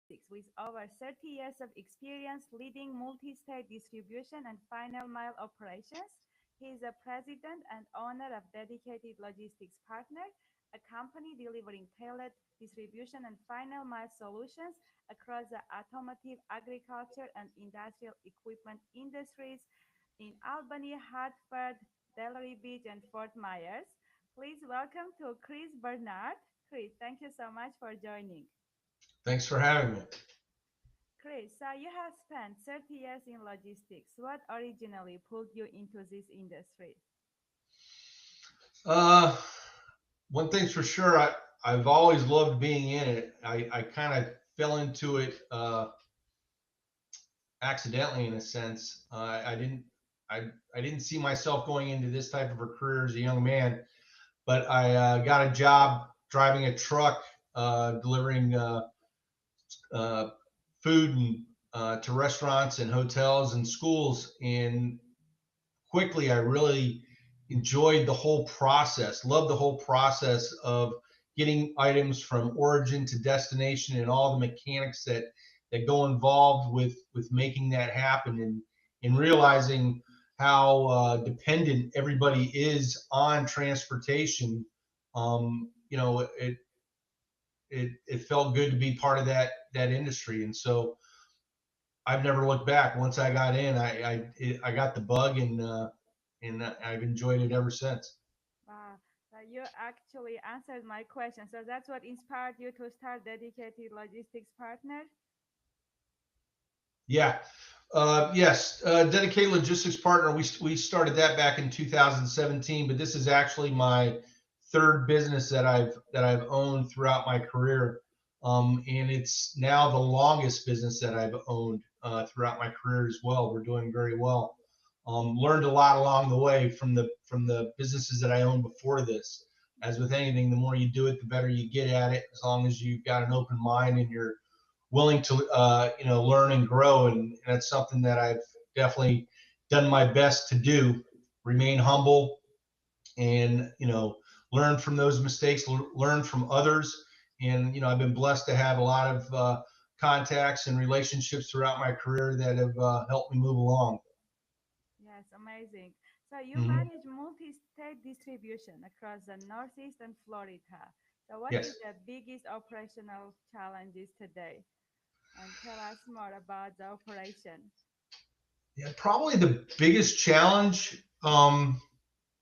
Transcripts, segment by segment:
with over 30 years of experience leading multi-state distribution and final mile operations. He is a president and owner of Dedicated Logistics Partner, a company delivering tailored distribution and final mile solutions across the automotive, agriculture, and industrial equipment industries in Albany, Hartford, Delray Beach, and Fort Myers. Please welcome to Chris Bernard. Chris, thank you so much for joining. Thanks for having me. Chris, so you have spent 30 years in logistics. What originally pulled you into this industry? Uh, One thing's for sure, I've always loved being in it. I kind of fell into it accidentally in a sense. I didn't see myself going into this type of a career as a young man, but I got a job driving a truck, delivering uh, food and to restaurants and hotels and schools, and quickly I really enjoyed the whole process, loved the whole process of getting items from origin to destination and all the mechanics that go involved with making that happen, and realizing how dependent everybody is on transportation. It felt good to be part of that industry, and so I've never looked back. Once I got in, I got the bug, and I've enjoyed it ever since. Wow, so you actually answered my question. So that's what inspired you to start Dedicated Logistics Partner? Yeah, yes, dedicated logistics partner. We started that back in 2017, but this is actually my third business that I've owned throughout my career, and it's now the longest business that I've owned throughout my career as well. We're doing very well. Learned a lot along the way from the businesses that I owned before this. As with anything, the more you do it, the better you get at it. As long as you've got an open mind and you're willing to learn and grow, and that's something that I've definitely done my best to do. Remain humble, and learn from those mistakes, learn from others, and I've been blessed to have a lot of contacts and relationships throughout my career that have helped me move along. Yes, amazing. So you Hmm. manage multi-state distribution across the Northeast and Florida. So what is Yes. the biggest operational challenges today? And tell us more about the operation. Yeah, probably the biggest challenge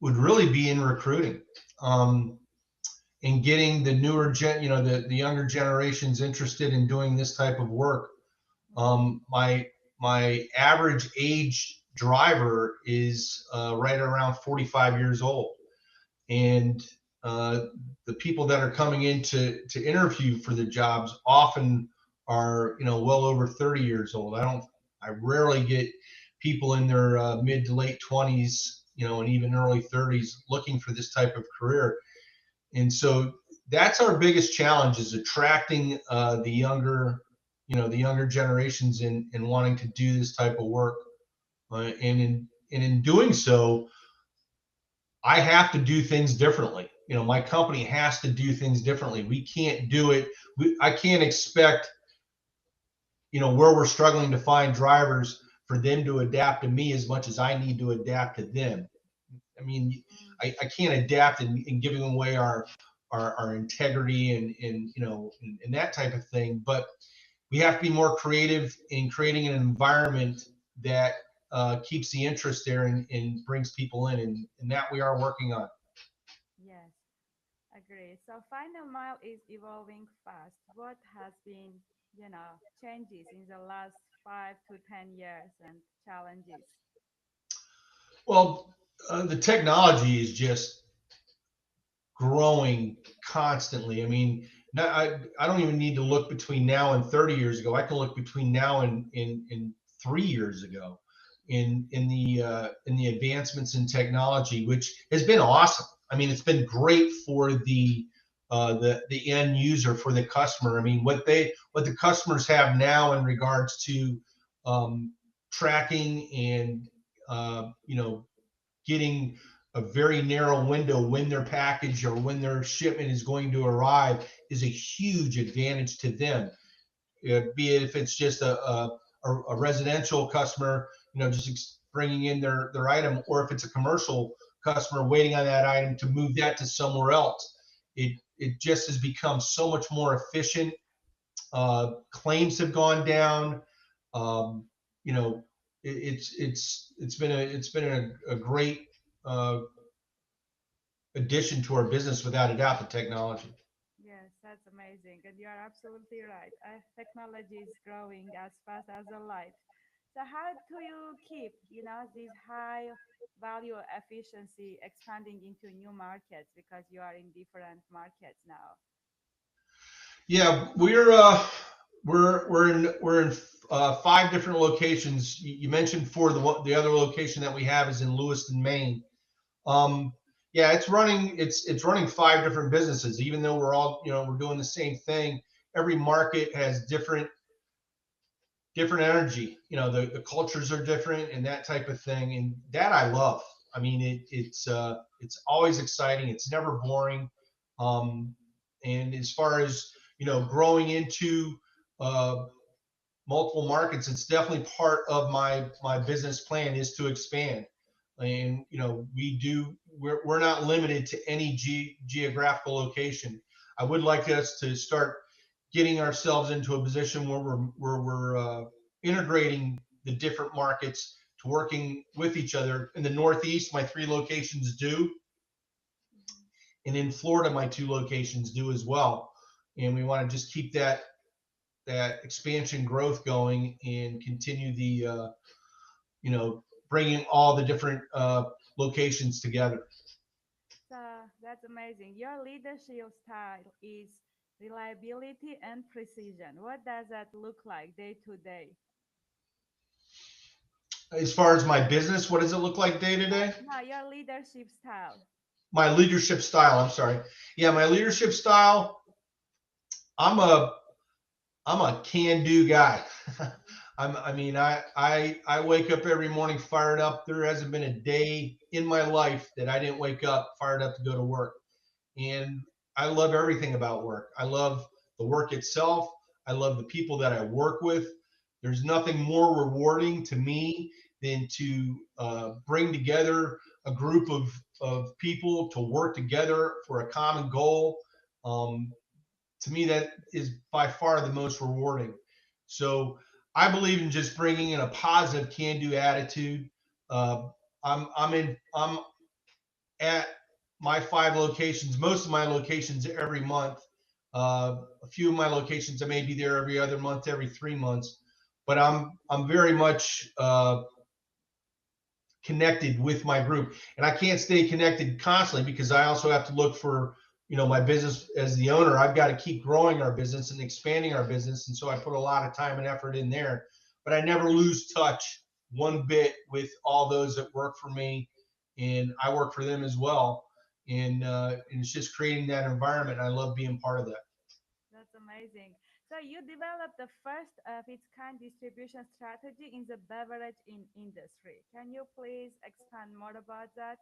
would really be in recruiting. Um, and getting the newer the younger generations interested in doing this type of work. My average age driver is right around 45 years old, and uh, the people that are coming in to interview for the jobs often are well over 30 years old. I rarely get people in their mid to late 20s, and even early 30s looking for this type of career. And so that's our biggest challenge, is attracting the younger generations in wanting to do this type of work. And in doing so, I have to do things differently. My company has to do things differently. We can't do it. I can't expect, where we're struggling to find drivers, for them to adapt to me as much as I need to adapt to them. I mean, Mm, I can't adapt in giving away our integrity and that type of thing. But we have to be more creative in creating an environment that keeps the interest there, and brings people in, and that we are working on. yes, agree. So final mile is evolving fast. What has been, changes in the last 5 to 10 years and challenges? Well, the technology is just growing constantly. I mean, I don't even need to look between now and 30 years ago. I can look between now and 3 years ago in the advancements in technology, which has been awesome. I mean, it's been great for the end user, for the customer. I mean, what the customers have now in regards to tracking and getting a very narrow window when their package or when their shipment is going to arrive is a huge advantage to them. be it if it's just a residential customer, just bringing in their item, or if it's a commercial customer waiting on that item to move that to somewhere else. It just has become so much more efficient. Claims have gone down. Um, you know, it's been a great addition to our business, without a doubt, the technology. Yes, that's amazing. And you are absolutely right. Technology is growing as fast as a light. So how do you keep, this high value efficiency expanding into new markets because you are in different markets now? Yeah, we're in 5 different locations. You mentioned the other location that we have is in Lewiston, Maine. Um, yeah, it's running 5 different businesses. Even though we're doing the same thing, every market has different energy. The cultures are different and that type of thing, and that I love. I mean, it's always exciting. It's never boring. Um, and as far as growing into uh, multiple markets, it's definitely part of my business plan is to expand. And we're not limited to any geographical location. I would like us to start getting ourselves into a position where we're integrating the different markets to working with each other. In the Northeast, my 3 locations do, Mhm. and in Florida, my 2 locations do as well. And we want to just keep that expansion growth going and continue the bringing all the different locations together. So that's amazing. Your leadership style is reliability and precision. What does that look like day to day? As far as my business, what does it look like day to day? No, your leadership style. My leadership style. I'm sorry. Yeah, my leadership style. I'm a I'm a can-do guy. I mean, I wake up every morning fired up. There hasn't been a day in my life that I didn't wake up fired up to go to work. And I love everything about work. I love the work itself. I love the people that I work with. There's nothing more rewarding to me than to bring together a group of people to work together for a common goal. Um, to me, that is by far the most rewarding. So I believe in just bringing in a positive can-do attitude. Uh, I'm at my 5 locations, most of my locations every month. A few of my locations, I may be there every other month, every 3 months, but I'm very much connected with my group, and I can't stay connected constantly because I also have to look for my business as the owner. I've got to keep growing our business and expanding our business, and so I put a lot of time and effort in there. But I never lose touch one bit with all those that work for me, and I work for them as well. And it's just creating that environment. I love being part of that. That's amazing. So you developed the first of its kind distribution strategy in the industry. Can you please expand more about that?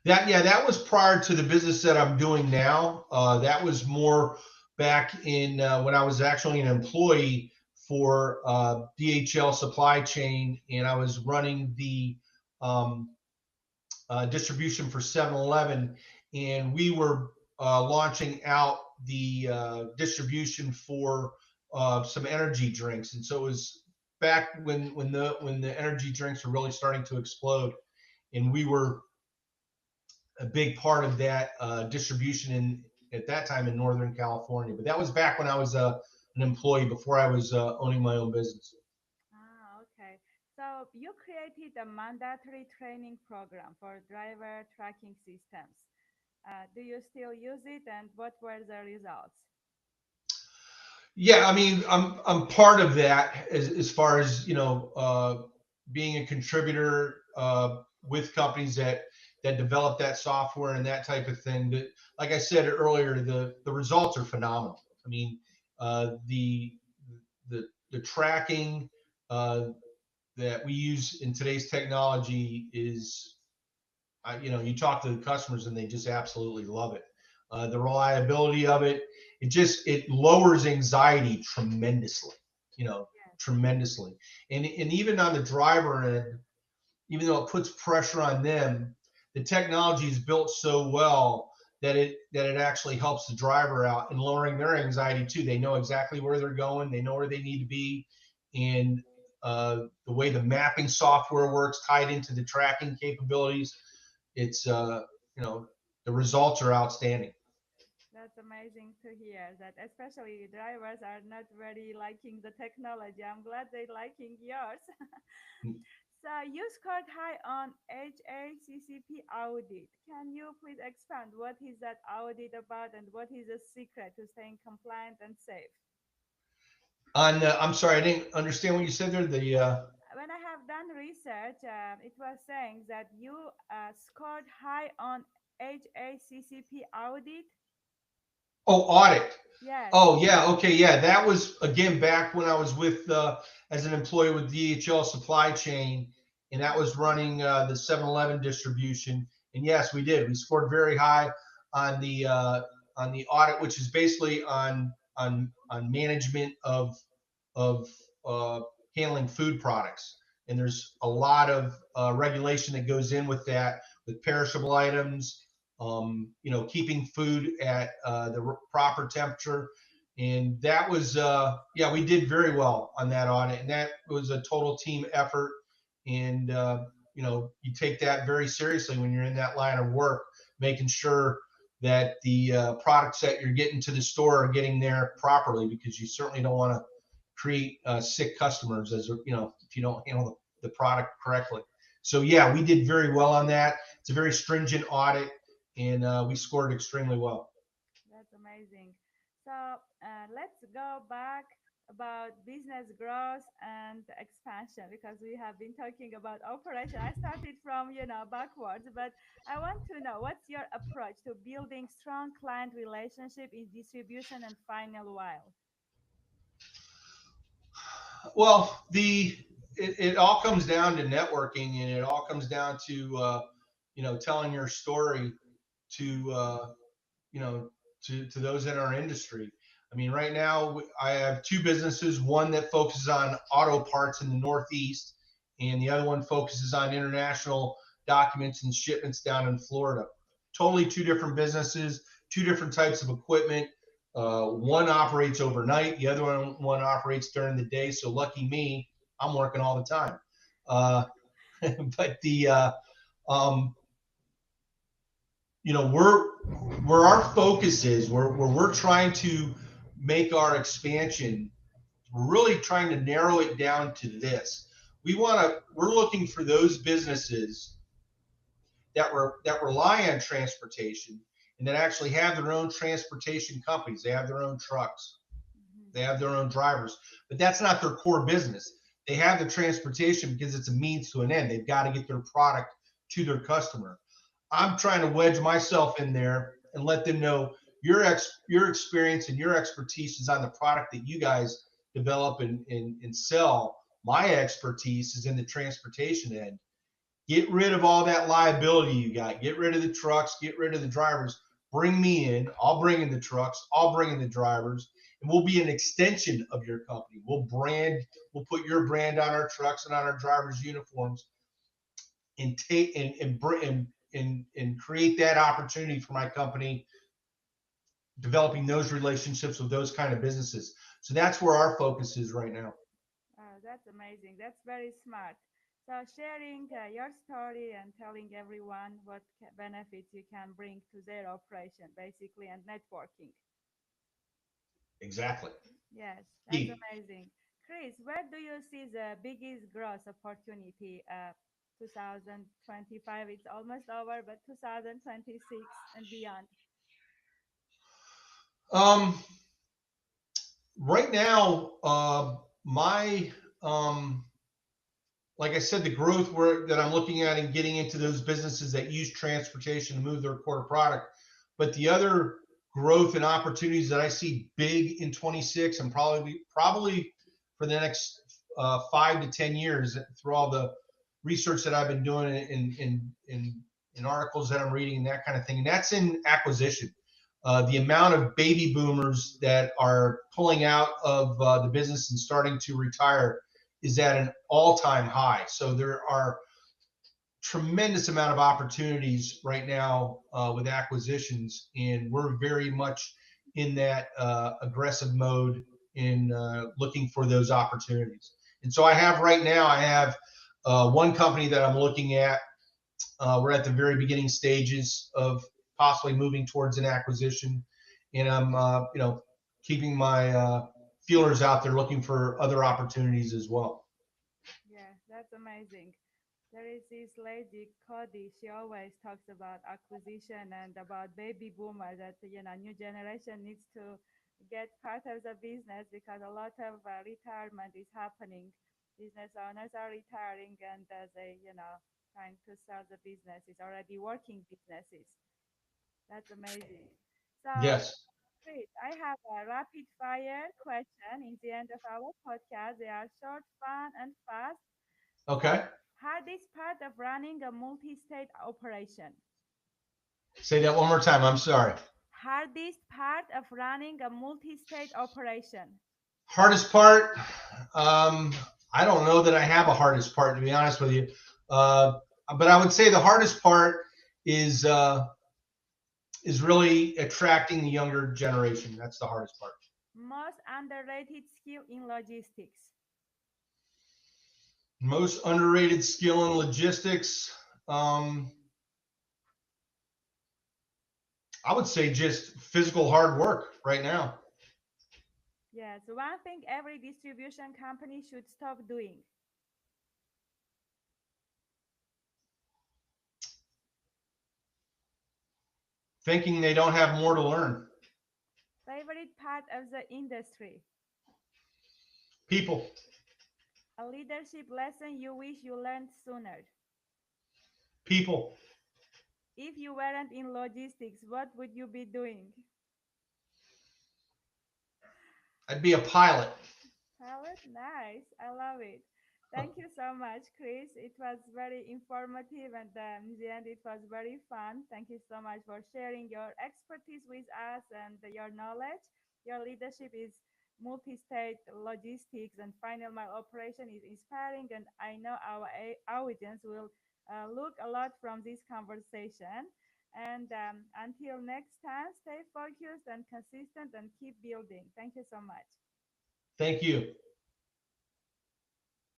That was prior to the business that I'm doing now. That was more back in when I was actually an employee for DHL Supply Chain, and I was running the um, distribution for 7-Eleven, and we were launching out the distribution for some energy drinks. And so it was back when the energy drinks were really starting to explode, and we were a big part of that distribution at that time in Northern California. But that was back when I was an employee before I was owning my own business. Okay. So you created a mandatory training program for driver tracking systems. Do you still use it, and what were the results? Yeah, I mean, I'm part of that as far as being a contributor with companies that develop that software and that type of thing. That, like I said earlier, the results are phenomenal. I mean, the tracking that we use in today's technology is, you talk to the customers and they just absolutely love it. the reliability of it. It lowers anxiety tremendously, Yes. tremendously. And even on the driver end, even though it puts pressure on them, the technology is built so well that it actually helps the driver out in lowering their anxiety too. They know exactly where they're going, they know where they need to be, and the way the mapping software works, tied into the tracking capabilities, it's the results are outstanding. That's amazing to hear that, especially drivers are not very liking the technology. I'm glad they're liking yours. So you scored high on HACCP audit. Can you please expand what is that audit about and what is the secret to staying compliant and safe? I'm sorry, I didn't understand what you said there. When I have done research, it was saying that you scored high on HACCP audit. Oh, audit. Yes. Oh, yeah. Okay. Yeah. That was again back when I was with as an employee with DHL Supply Chain, and that was running the 7-Eleven distribution. And yes, we did. We scored very high on the audit, which is basically on management of uh, handling food products. And there's a lot of regulation that goes in with that, with perishable items, keeping food at the proper temperature. And that was, yeah, we did very well on that audit. And that was a total team effort. And, you take that very seriously when you're in that line of work, making sure that the products that you're getting to the store are getting there properly, because you certainly don't want to create sick customers if you don't handle the product correctly. So yeah, we did very well on that. It's a very stringent audit, and we scored extremely well. That's amazing. So let's go back about business growth and expansion because we have been talking about operation. I started from backwards, but I want to know what's your approach to building strong client relationship in distribution and final mile. Well, it all comes down to networking, and it all comes down to telling your story to to those in our industry. I mean, right now I have two businesses, one that focuses on auto parts in the Northeast, and the other one focuses on international documents and shipments down in Florida. Totally two different businesses, two different types of equipment. One operates overnight, the other one operates during the day. So lucky me, I'm working all the time. Uh, but um, where our focus is, where we're trying to make our expansion, we're really trying to narrow it down to this. We're looking for those businesses that rely on transportation and that actually have their own transportation companies. They have their own trucks, Mhm. they have their own drivers, but that's not their core business. They have the transportation because it's a means to an end. They've got to get their product to their customer. I'm trying to wedge myself in there and let them know your experience and your expertise is on the product that you guys develop and sell. My expertise is in the transportation end. Get rid of all that liability you got. Get rid of the trucks. Get rid of the drivers. Bring me in. I'll bring in the trucks. I'll bring in the drivers, and we'll be an extension of your company. We'll put your brand on our trucks and on our drivers' uniforms, and take and create that opportunity for my company, developing those relationships with those kind of businesses. So that's where our focus is right now. That's amazing. That's very smart. So sharing your story and telling everyone what benefits you can bring to their operation, basically, and networking. Exactly. Yes, that's Key. amazing. Chris, where do you see the biggest growth opportunity? 2025, it's almost over, but 2026 and beyond. Um, right now, my like I said, the growth that I'm looking at and getting into those businesses that use transportation to move their core product. But the other growth and opportunities that I see big in 26 and probably for the next 5 to 10 years, through all the research that I've been doing in articles that I'm reading and that kind of thing, and that's in acquisition. the amount of baby boomers that are pulling out of the business and starting to retire is at an all-time high. So there are tremendous amount of opportunities right now with acquisitions, and we're very much in that aggressive mode in looking for those opportunities. And so I have one company that I'm looking at. We're at the very beginning stages of possibly moving towards an acquisition, and I'm keeping my feelers out there looking for other opportunities as well. Yeah, that's amazing. There is this lady, Cody. She always talks about acquisition and about baby boomer that, new generation needs to get part of the business because a lot of retirement is happening. Business owners are retiring and they, trying to sell the businesses, already working businesses. That's amazing. So, Yes. Chris, I have a rapid fire question in the end of our podcast. They are short, fun, and fast. So, Okay. hardest part of running a multi-state operation. Say that one more time. I'm sorry. Hardest part of running a multi-state operation. Hardest part, um, I don't know that I have a hardest part, to be honest with you. Uh, but I would say the hardest part is uh, is really attracting the younger generation. That's the hardest part. Most underrated skill in logistics. Most underrated skill in logistics, um, I would say just physical hard work right now. Yes, one thing every distribution company should stop doing. Thinking they don't have more to learn. Favorite part of the industry. People, A leadership lesson you wish you learned sooner. people. If you weren't in logistics, what would you be doing? I'd be a pilot. Pilot, nice. I love it. Thank you so much, Chris. It was very informative and in the end, it was very fun. Thank you so much for sharing your expertise with us and your knowledge. Your leadership is multi-state logistics and final mile operation is inspiring, and I know our audience will look a lot from this conversation. And until next time, stay focused and consistent and keep building. Thank you so much. Thank you.